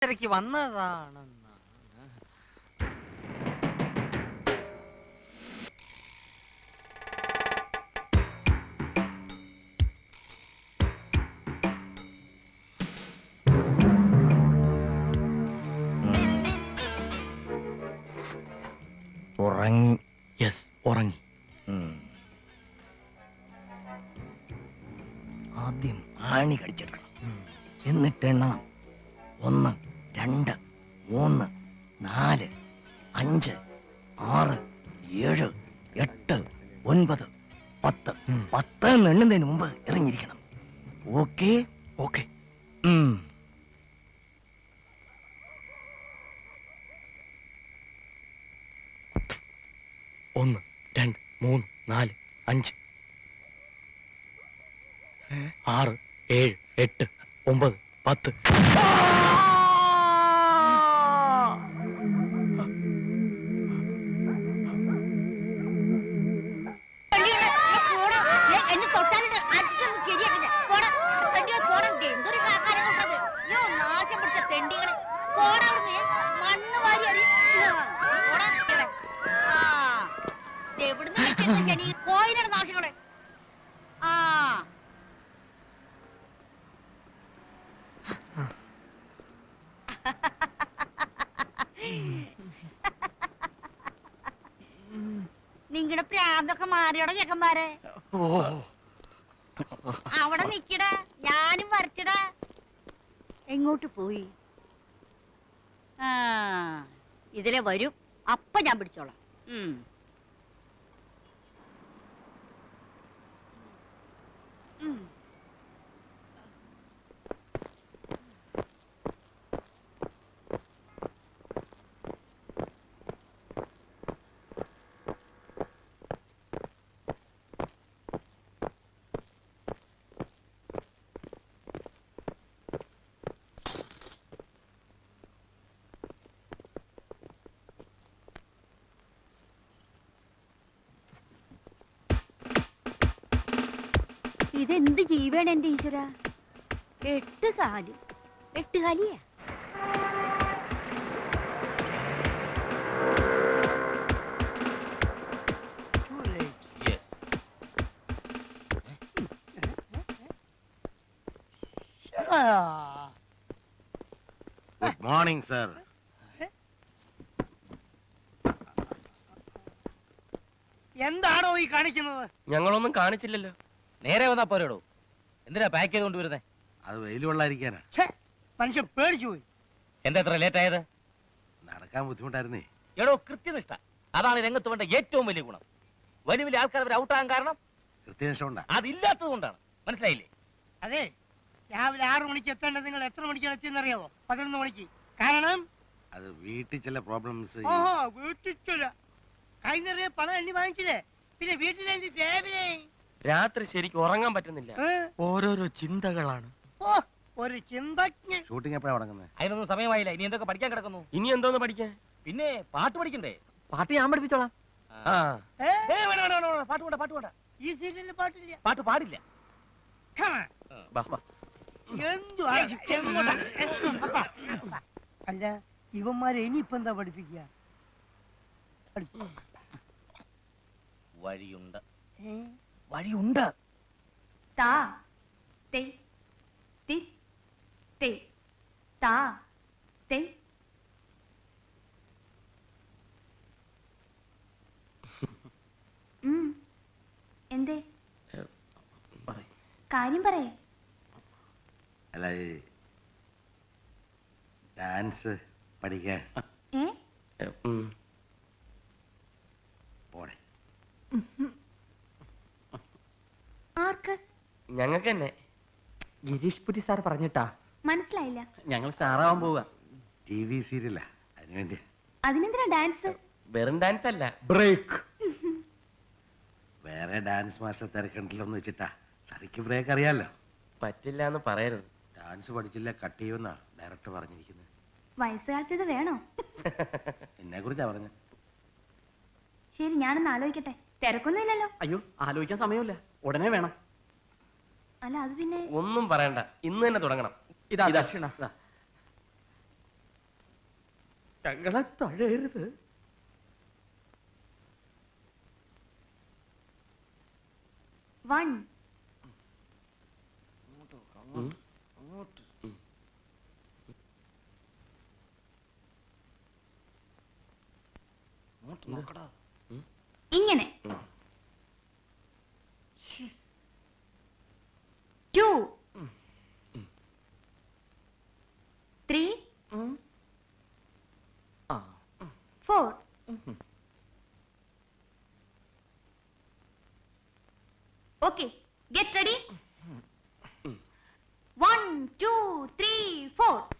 തിരക്ക് വന്നതാണെന്ന്. ഉറങ്ങി. യെസ്, ഉറങ്ങി. ആദ്യം ആണി കടിച്ചെടുക്കണം, എന്നിട്ട് എണ്ണണം. 1 2 3 4 5 6 7 8 9 10. 10 എണ്ണുന്നതിന് മുമ്പ് ഇറങ്ങിയിരിക്കണം. ഓക്കെ? ഓക്കെ. 1 2 3 4 5 6 7 8 9 10. നിങ്ങളുടെ പ്രാന്തൊക്കെ മാറിയോടെ ചെക്കന്മാരെ. അവിടെ നിക്കടാ, ഞാനും വരച്ചടാ. എങ്ങോട്ട് പോയി? ഇതിലെ വരും, അപ്പൊ ഞാൻ പിടിച്ചോളാം. ഇതെന്ത് ജീവേണ് എന്റെ ഈശ്വര? 8 കാല്. 8 കാലിയാ? Good morning sir. എന്താണോ ഈ കാണിക്കുന്നത്? ഞങ്ങളൊന്നും കാണിച്ചില്ലല്ലോ. നേരെ വന്നാ പോരടോ. എന്തിനാ പാക്ക് ചെയ്ത് കൊണ്ടുവരുന്നേ? അത് വെയിൽ കൊള്ളാതിരിക്കാനാ. മനുഷ്യൻ പേടിച്ചു പോയി. എന്താ എത്ര ലേറ്റ് ആയത്? നടക്കാൻ ബുദ്ധിമുട്ടായിരുന്നേ. എടോ, കൃത്യനിഷ്ഠ അതാണ് രംഗത്ത് വേണ്ട ഏറ്റവും വലിയ ഗുണം. വലിയ വലിയ ആൾക്കാർ അവർ ഔട്ടാകാൻ കാരണം കൃത്യനിഷ്ഠ ഉണ്ടാ. അതില്ലാത്തത് കൊണ്ടാണ്. മനസ്സിലായില്ലേ? അതെ, രാവിലെ 6 മണിക്ക് എത്തേണ്ടത് നിങ്ങൾ എത്ര മണിക്കാണ് എത്തിയെന്നറിയാവോ? 11 മണിക്ക്. കാരണം അത് വീട്ടിൽ ചില പ്രോബ്ലംസ്. ഓഹോ, വീട്ടിൽ ചില കൈ നിറയെ പണം എണ്ണി വാങ്ങിച്ചില്ലേ? പിന്നെ വീട്ടിലെന്ത് രാവിലെ? രാത്രി ശരിക്കും ഉറങ്ങാൻ പറ്റുന്നില്ല. ഓരോരോ ചിന്തകളാണ്. ഓ, ഒരു ചിന്തജ്ഞൻ. ഷൂട്ടിംഗ് എപ്പോഴാണ് തുടങ്ങുന്നത്? അതിനൊന്നും സമയമായില്ല. ഇനി എന്തൊക്കെ പഠിക്കാൻ കിടക്കുന്നു? ഇനി എന്തോന്ന് പഠിക്കാൻ? പിന്നെ പാട്ട് പഠിക്കണ്ടേ? പാട്ട് ഞാൻ പഠിപ്പിച്ചോളാം. പാട്ട് വേണ്ട, പാട്ട് വേണ്ട. ഈ സീരിയലിൽ പാട്ടില്ല. പാട്ട് പാടില്ല. അല്ല, ഇവന്മാരെ ഇനിയിപ്പോ എന്താ പഠിപ്പിക്കുക? വഴിയുണ്ട്. വഴിയുണ്ട്. താ തേ തി തേ താ തേ. എന്തേ? കാര്യം പറയേ. അല്ല, ഡാൻസ് പഠിക്കാൻ പോടെ. ആർക്ക്? ഞങ്ങൾക്ക് തന്നെ. ഗിരീഷ് പുരി സാർ പറഞ്ഞിട്ടാ. മനസ്സിലായില്ല. ഞങ്ങൾ സ്റ്റാറാവാൻ പോവുക. TV സീരിയലാ, അതിനുവേണ്ടി. അതിനെന്തിനാ ഡാൻസ്? വെറും ഡാൻസ് അല്ല, ബ്രേക്ക്. വേറെ ഡാൻസ് മാസ്റ്റർ തിരക്കണ്ടല്ലോന്ന് വെച്ചിട്ടാ. സതിക്ക് ബ്രേക്ക് അറിയാലോ. പറ്റില്ല എന്ന് പറയരുത്. ഡാൻസ് പഠിച്ചില്ല കട്ട് ചെയ്യുമെന്നാ ഡയറക്ടർ പറഞ്ഞിരിക്കുന്നത്. വയസ്സുകാലത്ത് ഇത് വേണോ? എന്നെ കുറിച്ചാ പറഞ്ഞ. ശരി, ഞാനൊന്ന് ആലോചിക്കട്ടെ. തിരക്കൊന്നുമില്ലല്ലോ? അയ്യോ, ആലോചിക്കാൻ സമയമില്ല, ഉടനെ വേണം. അല്ല, അത് പിന്നെ ഒന്നും പറയണ്ട, ഇന്ന് തന്നെ തുടങ്ങണം. ഇതാ ദക്ഷിണ. ഞങ്ങളെ തഴയരുത്. വൺ ഇങ്ങനെ. Two 3 4 Okay, get ready. 1 2 3 4